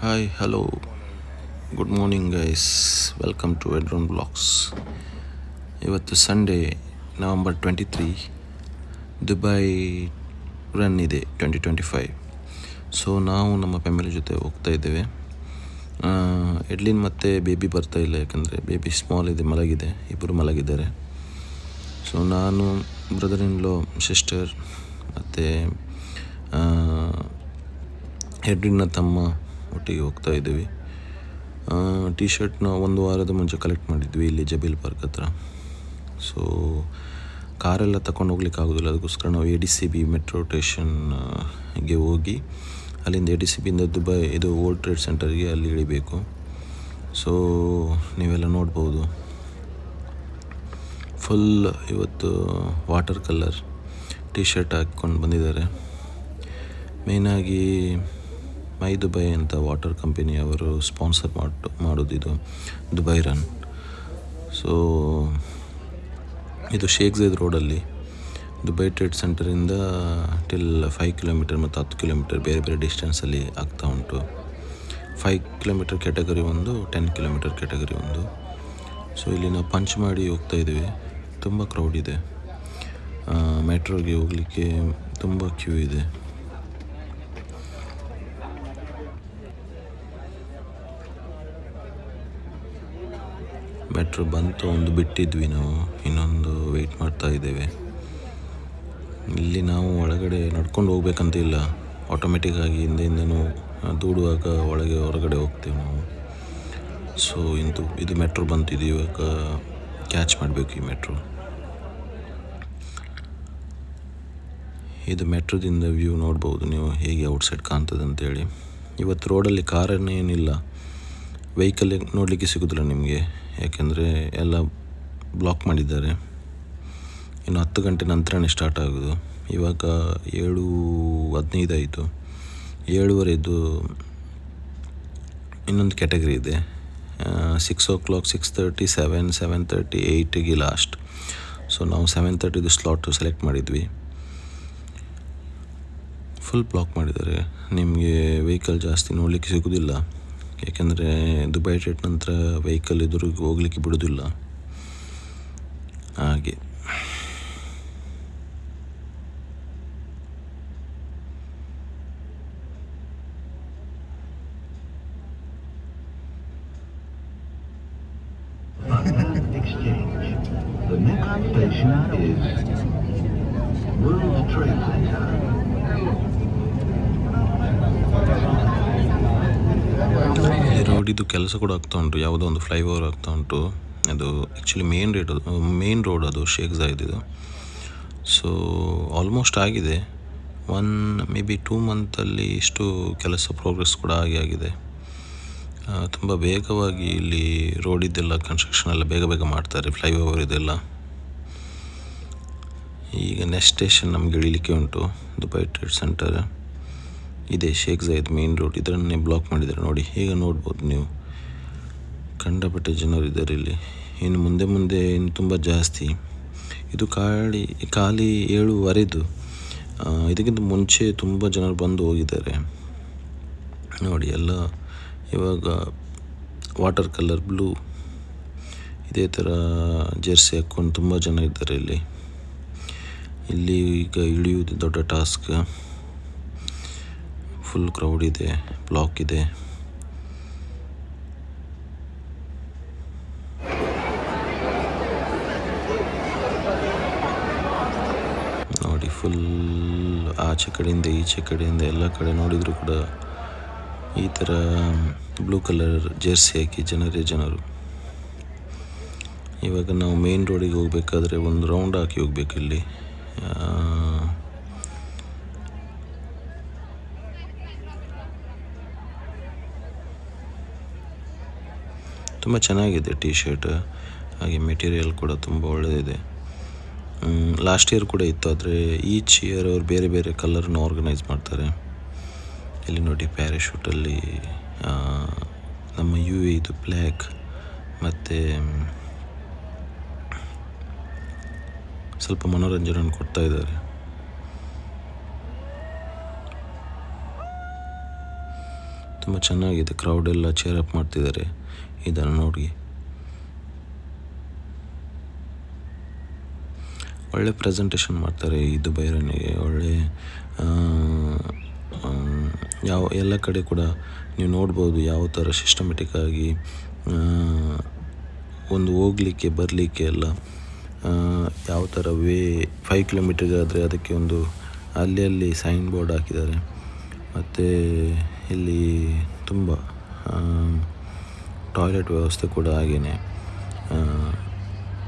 Hi hello good morning guys, welcome to Edron blogs. ಇವತ್ತು Sunday November 23, Dubai run ಇದೆ 2025. So ನಾವು ನಮ್ಮ family ಜೊತೆ ಹೋಗ್ತಾ ಇದ್ದೇವೆ. ಎಡ್ಲಿನ್ ಮತ್ತು ಬೇಬಿ ಬರ್ತಾ ಇಲ್ಲ, ಯಾಕಂದರೆ ಬೇಬಿ ಸ್ಮಾಲ್ ಇದೆ, ಮಲಗಿದೆ, ಇಬ್ಬರು ಮಲಗಿದ್ದಾರೆ. ಸೊ ನಾನು, ಬ್ರದರ್ ಇನ್ ಲಾ, ಸಿಸ್ಟರ್ ಮತ್ತು ಎಡ್ಲಿನ್ನ ತಮ್ಮ ಒಟ್ಟಿಗೆ ಹೋಗ್ತಾ ಇದ್ದೀವಿ. ಟಿ ಶರ್ಟ್ನ ಒಂದು ವಾರದ ಮುಂಚೆ ಕಲೆಕ್ಟ್ ಮಾಡಿದ್ವಿ ಇಲ್ಲಿ ಜಬೀಲ್ ಪಾರ್ಕ್ ಹತ್ರ. ಸೊ ಕಾರೆಲ್ಲ ತಗೊಂಡು ಹೋಗ್ಲಿಕ್ಕೆ ಆಗೋದಿಲ್ಲ, ಅದಕ್ಕೋಸ್ಕರ ನಾವು ADCB ಮೆಟ್ರೋ ಸ್ಟೇಷನ್ಗೆ ಹೋಗಿ ಅಲ್ಲಿಂದ ADCBಯಿಂದ ದುಬೈ ಇದು ವರ್ಲ್ಡ್ ಟ್ರೇಡ್ ಸೆಂಟರ್ಗೆ ಅಲ್ಲಿ ಇಳಿಬೇಕು. ಸೊ ನೀವೆಲ್ಲ ನೋಡ್ಬೋದು, ಫುಲ್ ಇವತ್ತು ವಾಟರ್ ಕಲರ್ ಟಿ ಶರ್ಟ್ ಹಾಕ್ಕೊಂಡು ಬಂದಿದ್ದಾರೆ. ಮೇಯ್ನಾಗಿ ಮೈ ದುಬೈ ಅಂತ ವಾಟರ್ ಕಂಪನಿ ಅವರು ಸ್ಪಾನ್ಸರ್ ಮಾಡೋದಿದು ದುಬೈ ರನ್. ಸೊ ಇದು ಶೇಖ್ ಝೈದ್ ರೋಡಲ್ಲಿ ದುಬೈ ಟ್ರೇಡ್ ಸೆಂಟರಿಂದ ಟಿಲ್ 5 ಕಿಲೋಮೀಟರ್ ಮತ್ತು 10 ಕಿಲೋಮೀಟರ್ ಬೇರೆ ಬೇರೆ ಡಿಸ್ಟೆನ್ಸಲ್ಲಿ ಆಗ್ತಾ ಉಂಟು. 5 ಕಿಲೋಮೀಟರ್ ಕ್ಯಾಟಗರಿ ಒಂದು, 10 ಕಿಲೋಮೀಟರ್ ಕ್ಯಾಟಗರಿ ಒಂದು. ಸೊ ಇಲ್ಲಿ ನಾವು ಪಂಚ್ ಮಾಡಿ ಹೋಗ್ತಾ ಇದ್ದೀವಿ. ತುಂಬ ಕ್ರೌಡ್ ಇದೆ, ಮೆಟ್ರೋಗೆ ಹೋಗಲಿಕ್ಕೆ ತುಂಬ ಕ್ಯೂ ಇದೆ. ಮೆಟ್ರೋ ಬಂತು, ಒಂದು ಬಿಟ್ಟಿದ್ವಿ ನಾವು, ಇನ್ನೊಂದು ವೆಯ್ಟ್ ಮಾಡ್ತಾ ಇದ್ದೇವೆ. ಇಲ್ಲಿ ನಾವು ಒಳಗಡೆ ನಡ್ಕೊಂಡು ಹೋಗ್ಬೇಕಂತ ಇಲ್ಲ, ಆಟೋಮೆಟಿಕ್ಕಾಗಿ ಹಿಂದೆಯಿಂದನೂ ದೂಡುವಾಗ ಹೊರಗಡೆ ಹೋಗ್ತೇವೆ ನಾವು. ಸೊ ಇದು ಮೆಟ್ರೋ ಬಂತಿದ್ದು, ಇವಾಗ ಕ್ಯಾಚ್ ಮಾಡಬೇಕು ಈ ಮೆಟ್ರೋ. ಇದು ಮೆಟ್ರೋದಿಂದ ವ್ಯೂ ನೋಡ್ಬೋದು ನೀವು, ಹೇಗೆ ಔಟ್ಸೈಡ್ ಕಾಣ್ತದೆ ಅಂತೇಳಿ. ಇವತ್ತು ರೋಡಲ್ಲಿ ಕಾರನ್ನೇನಿಲ್ಲ, ವೆಹಿಕಲ್ ನೋಡಲಿಕ್ಕೆ ಸಿಗೋದಿಲ್ಲ ನಿಮಗೆ, ಯಾಕೆಂದರೆ ಎಲ್ಲ ಬ್ಲಾಕ್ ಮಾಡಿದ್ದಾರೆ. ಇನ್ನು 10 ಗಂಟೆ ನಂತರನೇ ಸ್ಟಾರ್ಟ್ ಆಗೋದು. ಇವಾಗ 7:15 ಆಯಿತು. 7:15 ಇನ್ನೊಂದು ಕ್ಯಾಟಗರಿ ಇದೆ, 6 o'clock, 6:30, 7, 7:30, 8ಗೆ ಲಾಸ್ಟ್. ಸೊ ನಾವು 7:30 ಸ್ಲಾಟ್ ಸೆಲೆಕ್ಟ್ ಮಾಡಿದ್ವಿ. ಫುಲ್ ಬ್ಲಾಕ್ ಮಾಡಿದ್ದಾರೆ, ನಿಮಗೆ ವೆಹಿಕಲ್ ಜಾಸ್ತಿ ನೋಡಲಿಕ್ಕೆ ಸಿಗೋದಿಲ್ಲ, ಏಕೆಂದರೆ ದುಬೈ ಟ್ರೇಡ್ ನಂತರ ವೆಹಿಕಲ್ ಎದುರಿಗೆ ಹೋಗಲಿಕ್ಕೆ ಬಿಡೋದಿಲ್ಲ ಹಾಗೆ. The next station is World Trade Center. ರೋಡಿದು ಕೆಲಸ ಕೂಡ ಆಗ್ತಾ ಉಂಟು, ಯಾವುದೋ ಒಂದು ಫ್ಲೈಓವರ್ ಆಗ್ತಾ ಉಂಟು. ಅದು ಆ್ಯಕ್ಚುಲಿ ಮೇನ್ ರೋಡ್ ಅದು ಶೇಖ್ ಝಾಯ್ದ್ ಇದು. ಸೊ ಆಲ್ಮೋಸ್ಟ್ ಆಗಿದೆ, ಮೇ ಬಿ 2 ಮಂತಲ್ಲಿ ಇಷ್ಟು ಕೆಲಸ ಪ್ರೋಗ್ರೆಸ್ ಕೂಡ ಆಗಿದೆ. ತುಂಬ ವೇಗವಾಗಿ ಇಲ್ಲಿ ರೋಡಿದ್ದೆಲ್ಲ ಕನ್ಸ್ಟ್ರಕ್ಷನ್ ಎಲ್ಲ ಬೇಗ ಮಾಡ್ತಾರೆ, ಫ್ಲೈಓವರ್ ಇದೆಲ್ಲ. ಈಗ ನೆಕ್ಸ್ಟ್ ಸ್ಟೇಷನ್ ನಮಗೆ ಇಳಿಲಿಕ್ಕೆ ಉಂಟು, ದುಬೈ ಟ್ರೇಡ್ ಸೆಂಟರ್ ಇದೆ, ಶೇಖ್ ಝಾಯ್ದ್ ಮೇನ್ ರೋಡ್. ಇದನ್ನೇ ಬ್ಲಾಕ್ ಮಾಡಿದ್ದಾರೆ ನೋಡಿ, ಈಗ ನೋಡ್ಬೋದು ನೀವು, ಕಂಡಪಟ್ಟೆ ಜನರು ಇದ್ದಾರೆ ಇಲ್ಲಿ. ಇನ್ನು ಮುಂದೆ ಇನ್ನು ತುಂಬ ಜಾಸ್ತಿ. ಇದು ಖಾಲಿ 7:15. ಇದಕ್ಕಿಂತ ಮುಂಚೆ ತುಂಬ ಜನರು ಬಂದು ಹೋಗಿದ್ದಾರೆ ನೋಡಿ. ಎಲ್ಲ ಇವಾಗ ವಾಟರ್ ಕಲರ್ ಬ್ಲೂ ಇದೇ ಥರ ಜೆರ್ಸಿ ಹಾಕ್ಕೊಂಡು ತುಂಬ ಜನ ಇದ್ದಾರೆ ಇಲ್ಲಿ. ಈಗ ಇಳಿಯುವುದು ದೊಡ್ಡ ಟಾಸ್ಕ್, ಫುಲ್ ಕ್ರೌಡ್ ಇದೆ, ಬ್ಲಾಕ್ ಇದೆ. ನೋಡಿ, ಫುಲ್ ಆಚೆ ಕಡೆಯಿಂದ ಈಚೆ ಕಡೆಯಿಂದ ಎಲ್ಲ ಕಡೆ ನೋಡಿದರೂ ಕೂಡ ಈ ಥರ ಬ್ಲೂ ಕಲರ್ ಜೆರ್ಸಿ ಹಾಕಿ ಜನರು. ಇವಾಗ ನಾವು ಮೇನ್ ರೋಡಿಗೆ ಹೋಗಬೇಕಾದ್ರೆ ಒಂದು ರೌಂಡ್ ಹಾಕಿ ಹೋಗ್ಬೇಕು ಇಲ್ಲಿ. ತುಂಬ ಚೆನ್ನಾಗಿದೆ ಟಿ ಶರ್ಟ್, ಹಾಗೆ ಮೆಟೀರಿಯಲ್ ಕೂಡ ತುಂಬ ಒಳ್ಳೆಯದಿದೆ. ಲಾಸ್ಟ್ ಇಯರ್ ಕೂಡ ಇತ್ತು, ಆದರೆ ಈಚ್ ಇಯರ್ ಅವರು ಬೇರೆ ಬೇರೆ ಕಲರ್ನ ಆರ್ಗನೈಸ್ ಮಾಡ್ತಾರೆ. ಇಲ್ಲಿ ನೋಡಿ, ಪ್ಯಾರಾಶೂಟಲ್ಲಿ ನಮ್ಮ ಇದು ಬ್ಲ್ಯಾಕ್ ಮತ್ತು ಸ್ವಲ್ಪ ಮನೋರಂಜನೆ ಕೊಡ್ತಾ ಇದ್ದಾರೆ. ತುಂಬ ಚೆನ್ನಾಗಿದೆ. ಕ್ರೌಡೆಲ್ಲ ಚೇರ್ ಅಪ್ ಮಾಡ್ತಿದ್ದಾರೆ ಇದನ್ನು ನೋಡಿ. ಒಳ್ಳೆ ಪ್ರೆಸೆಂಟೇಷನ್ ಮಾಡ್ತಾರೆ ಈ ದುಬೈರನಿಗೆ. ಒಳ್ಳೆ ಎಲ್ಲ ಕಡೆ ಕೂಡ ನೀವು ನೋಡ್ಬೋದು ಯಾವ ಥರ ಸಿಸ್ಟಮೆಟಿಕ್ಕಾಗಿ ಒಂದು ಹೋಗಲಿಕ್ಕೆ ಬರಲಿಕ್ಕೆ ಎಲ್ಲ ಯಾವ ಥರ 5 ಕಿಲೋಮೀಟರ್ಗಾದರೆ ಅದಕ್ಕೆ ಒಂದು ಅಲ್ಲಿ ಸೈನ್ ಬೋರ್ಡ್ ಹಾಕಿದ್ದಾರೆ. ಮತ್ತು ಇಲ್ಲಿ ತುಂಬ ಟಾಯ್ಲೆಟ್ ವ್ಯವಸ್ಥೆ ಕೂಡ ಹಾಗೆಯೇ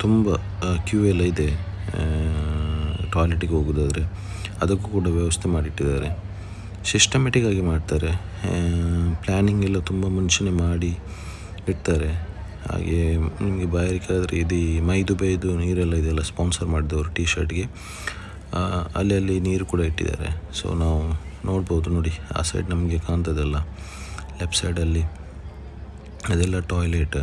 ತುಂಬ ಕ್ಯೂ ಎಲ್ಲ ಇದೆ. ಟಾಯ್ಲೆಟಿಗೆ ಹೋಗೋದಾದರೆ ಅದಕ್ಕೂ ಕೂಡ ವ್ಯವಸ್ಥೆ ಮಾಡಿಟ್ಟಿದ್ದಾರೆ. ಸಿಸ್ಟಮೆಟಿಕ್ಕಾಗಿ ಮಾಡ್ತಾರೆ. ಪ್ಲ್ಯಾನಿಂಗ್ ಎಲ್ಲ ತುಂಬ ಮುಂಚೆನೇ ಮಾಡಿ ಇಡ್ತಾರೆ. ಹಾಗೆ ನಿಮಗೆ ಬಾಯಾರಿಕೆ ಆದರೆ ಇದು ಮೈ ದುಬೈದು ನೀರೆಲ್ಲ ಇದೆಲ್ಲ ಸ್ಪಾನ್ಸರ್ ಮಾಡಿದವರು ಟಿ ಶರ್ಟ್ಗೆ ಅಲ್ಲಿ ನೀರು ಕೂಡ ಇಟ್ಟಿದ್ದಾರೆ. ಸೊ ನಾವು ನೋಡ್ಬೋದು ನೋಡಿ, ಆ ಸೈಡ್ ನಮಗೆ ಕಾಣ್ತದಲ್ಲ ಲೆಫ್ಟ್ ಸೈಡಲ್ಲಿ ಅದೆಲ್ಲ ಟಾಯ್ಲೆಟ್.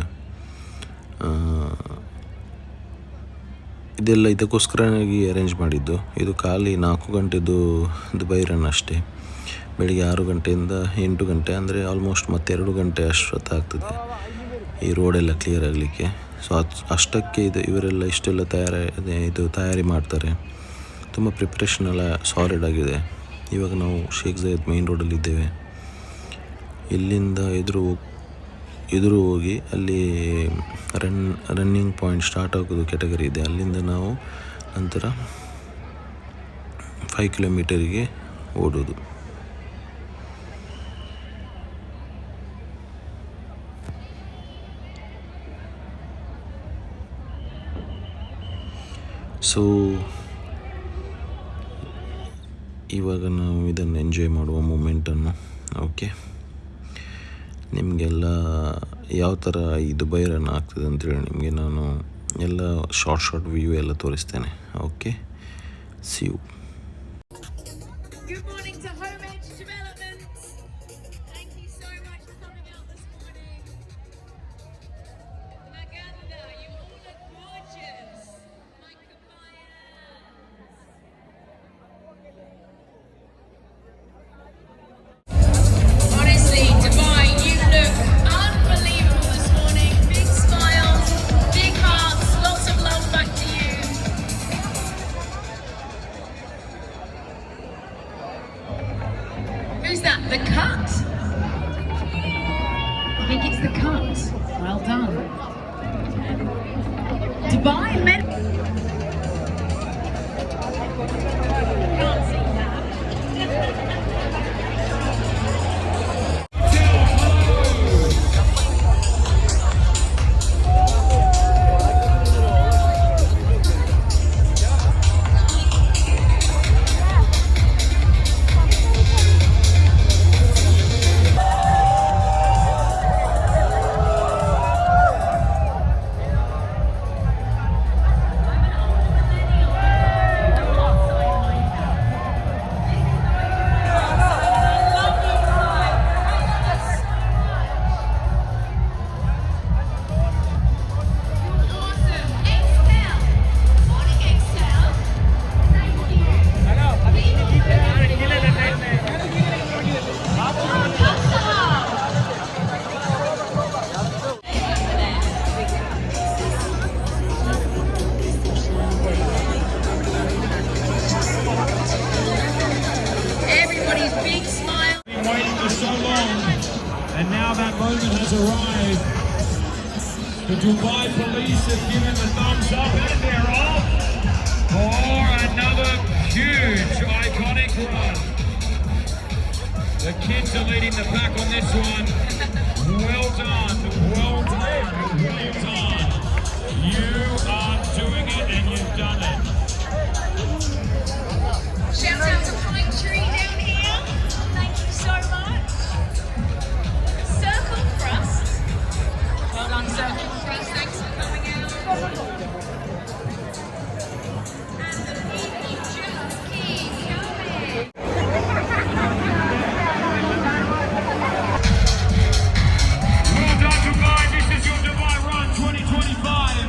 ಇದೆಲ್ಲ ಇದಕ್ಕೋಸ್ಕರವಾಗಿ ಅರೇಂಜ್ ಮಾಡಿದ್ದು. ಇದು ಖಾಲಿ 4 ಗಂಟೆದು ದುಬೈ ರನ್ ಅಷ್ಟೇ. ಬೆಳಿಗ್ಗೆ 6 ಗಂಟೆಯಿಂದ 8 ಗಂಟೆ ಅಂದರೆ ಆಲ್ಮೋಸ್ಟ್ ಮತ್ತೆ 2 ಗಂಟೆ ಅಷ್ಟೊತ್ತಾಗ್ತದೆ ಈ ರೋಡೆಲ್ಲ ಕ್ಲಿಯರ್ ಆಗಲಿಕ್ಕೆ. ಸೊ ಅಷ್ಟಕ್ಕೆ ಇವರೆಲ್ಲ ಇಷ್ಟೆಲ್ಲ ತಯಾರಿ ಮಾಡ್ತಾರೆ. ತುಂಬ ಪ್ರಿಪ್ರೇಷನ್ ಎಲ್ಲ ಸಾಲಿಡ್ ಆಗಿದೆ. ಇವಾಗ ನಾವು ಶೇಖ್ ಝಾಯೆದ್ ಮೇನ್ ರೋಡಲ್ಲಿದ್ದೇವೆ. ಇಲ್ಲಿಂದ ಎದುರು ಹೋಗಿ ಅಲ್ಲಿ ರನ್ನಿಂಗ್ ಪಾಯಿಂಟ್ ಸ್ಟಾರ್ಟ್ ಆಗೋದು ಕ್ಯಾಟಗರಿ ಇದೆ. ಅಲ್ಲಿಂದ ನಾವು ನಂತರ 5 ಕಿಲೋಮೀಟರಿಗೆ ಓಡೋದು. ಸೊ ಇವಾಗ ನಾವು ಇದನ್ನು ಎಂಜಾಯ್ ಮಾಡುವ ಮೂಮೆಂಟನ್ನು. ಓಕೆ, ನಿಮಗೆಲ್ಲ ಯಾವ ಥರ ಈ ದುಬೈ ರನ್ ಆಗ್ತದೆ ಅಂತೇಳಿ ನಿಮಗೆ ನಾನು ಎಲ್ಲ ಶಾರ್ಟ್ ವ್ಯೂ ಎಲ್ಲ ತೋರಿಸ್ತೇನೆ. Okay, see you. Good morning to Home Edge Developments. Thank you so much for coming out this morning. Maganda, you all look gorgeous. My honestly, Dubai, you look unbelievable this morning. Big smiles, big hearts, lots of love back to you. Who's that? The Cut? I think it's The Cut. Well done. Dubai men. Can't see that. Everybody's big smile. Been waiting for so long, and now that moment has arrived. The Dubai police have given the thumbs up, and they're off for another huge, iconic run. The kids are leading the pack on this one. Well done, well done, well done. You are doing it, and you've done it. Shout out to Pine Tree down here. Thank you so much. Circle Crust. Well done, Circle Crust. Thanks for coming out. And the people just keep coming. Well done, Dubai. This is your Dubai Run 2025.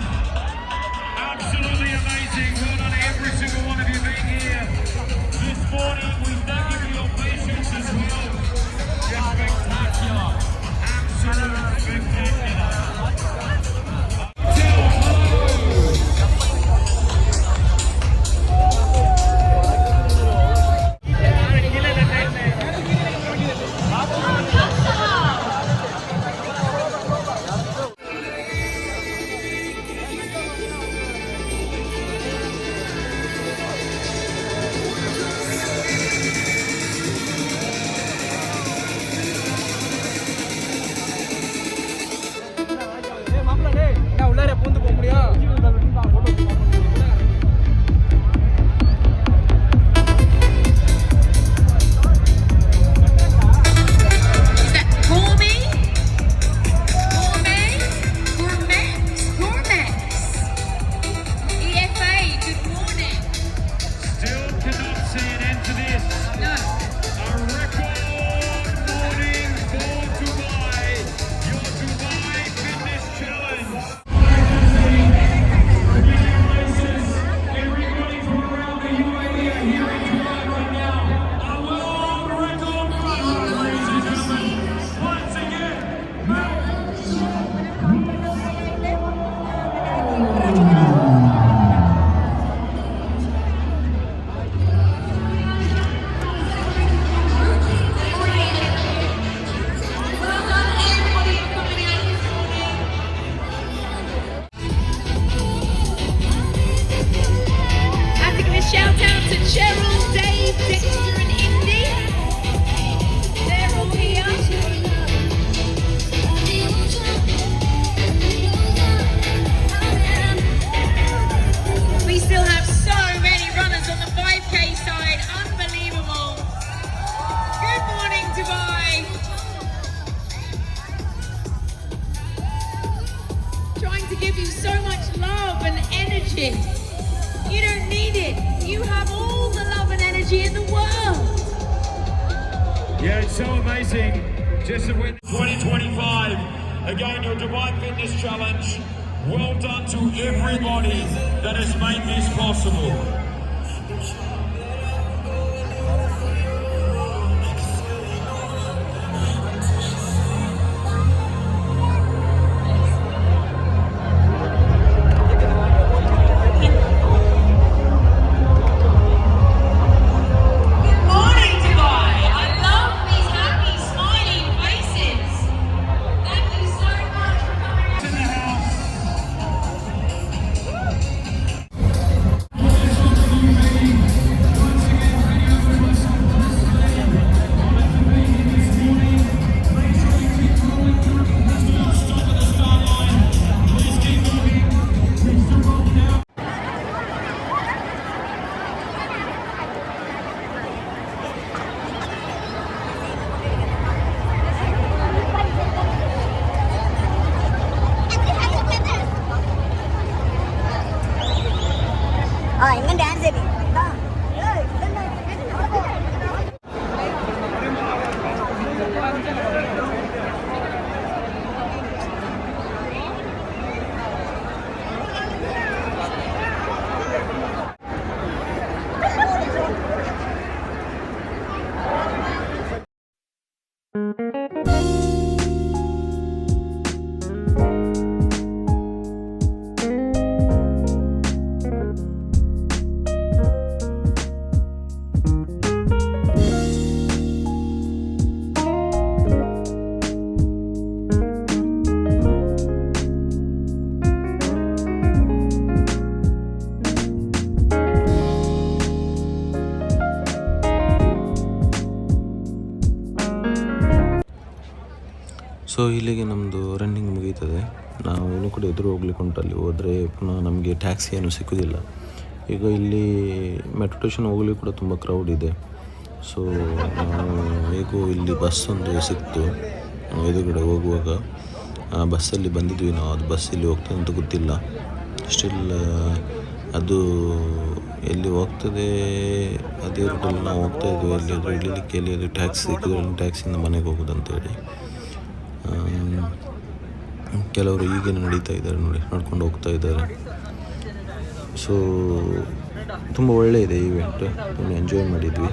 you so much love and energy. You don't need it. You have all the love and energy in the world. Yeah, it's so amazing. Just to win 2025. Again, your Dubai Fitness Challenge. Well done to everybody that has made this possible. Good morning, Dubai. I love these happy, smiling faces. Thank you so much for coming out. In the house. ഇങ്ങനെ dance ചെയ്തു so ಇಲ್ಲಿಗೆ ನಮ್ಮದು running ಮುಗೀತದೆ. ನಾವು ಇನ್ನೂ ಕೂಡ ಎದುರು ಹೋಗ್ಲಿಕ್ಕೆ ಉಂಟು. ಅಲ್ಲಿ ಹೋದರೆ ಪುನಃ ನಮಗೆ ಟ್ಯಾಕ್ಸಿ ಏನು ಸಿಕ್ಕೋದಿಲ್ಲ. ಈಗ ಇಲ್ಲಿ ಮೆಟ್ರೋ ಸ್ಟೇಷನ್ ಹೋಗ್ಲಿಕ್ಕೆ ಕೂಡ ತುಂಬ ಕ್ರೌಡ್ ಇದೆ. ಸೊ ನಾವು ಹೇಗೂ ಇಲ್ಲಿ ಬಸ್ ಒಂದು ಸಿಕ್ತು ಎದುರುಗಡೆ ಹೋಗುವಾಗ. ಆ ಬಸ್ಸಲ್ಲಿ ಬಂದಿದ್ವಿ ನಾವು. ಅದು ಬಸ್ ಇಲ್ಲಿ ಹೋಗ್ತದೆ ಅಂತ ಗೊತ್ತಿಲ್ಲ. ಸ್ಟಿಲ್ ಅದು ಎಲ್ಲಿ ಹೋಗ್ತದೆ ಅದೇ ರೂಟಲ್ಲಿ ನಾವು ಹೋಗ್ತಾ ಇದ್ವಿ. ಎಲ್ಲಿಯಾದರೂ ಇಳಿಲಿಕ್ಕೆ ಎಲ್ಲಿಯಾದರೂ ಟ್ಯಾಕ್ಸಿ ಸಿಕ್ಕಿದ್ರೆ ಟ್ಯಾಕ್ಸಿಯಿಂದ ಮನೆಗೆ ಹೋಗೋದಂತೇಳಿ. ಕೆಲವರು ಈಗೇನು ನಡೀತಾ ಇದ್ದಾರೆ ನೋಡಿ, ನಡ್ಕೊಂಡು ಹೋಗ್ತಾ ಇದ್ದಾರೆ. ಸೊ ತುಂಬ ಒಳ್ಳೆಯದೆ ಈವೆಂಟ್. ತುಂಬ ಎಂಜಾಯ್ ಮಾಡಿದ್ವಿ.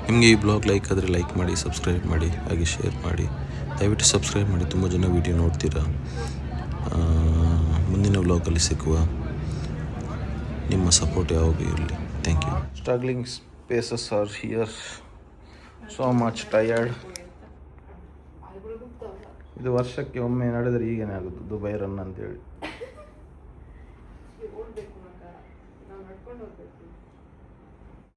ನಿಮಗೆ ಈ ಬ್ಲಾಗ್ ಲೈಕ್ ಆದರೆ ಲೈಕ್ ಮಾಡಿ, ಸಬ್ಸ್ಕ್ರೈಬ್ ಮಾಡಿ, ಹಾಗೆ ಶೇರ್ ಮಾಡಿ. ದಯವಿಟ್ಟು ಸಬ್ಸ್ಕ್ರೈಬ್ ಮಾಡಿ. ತುಂಬ ಜನ ವೀಡಿಯೋ ನೋಡ್ತೀರಾ. ಮುಂದಿನ ವ್ಲಾಗಲ್ಲಿ ಸಿಕ್ಕುವ. ನಿಮ್ಮ ಸಪೋರ್ಟ್ ಯಾವಾಗ ಇರಲಿ. Thank you. Struggling spaces are here. So much tired. ಇದು ವರ್ಷಕ್ಕೆ ಒಮ್ಮೆ ನಡೆದರೆ ಈಗೇನೆ ಆಗೋದು ದುಬೈ ರನ್ ಅಂತೇಳಿ. ಓಡಬೇಕು ಮಗ, ನಾವು ನಡ್ಕೊಂಡು ಹೋಗ್ಬೇಕು.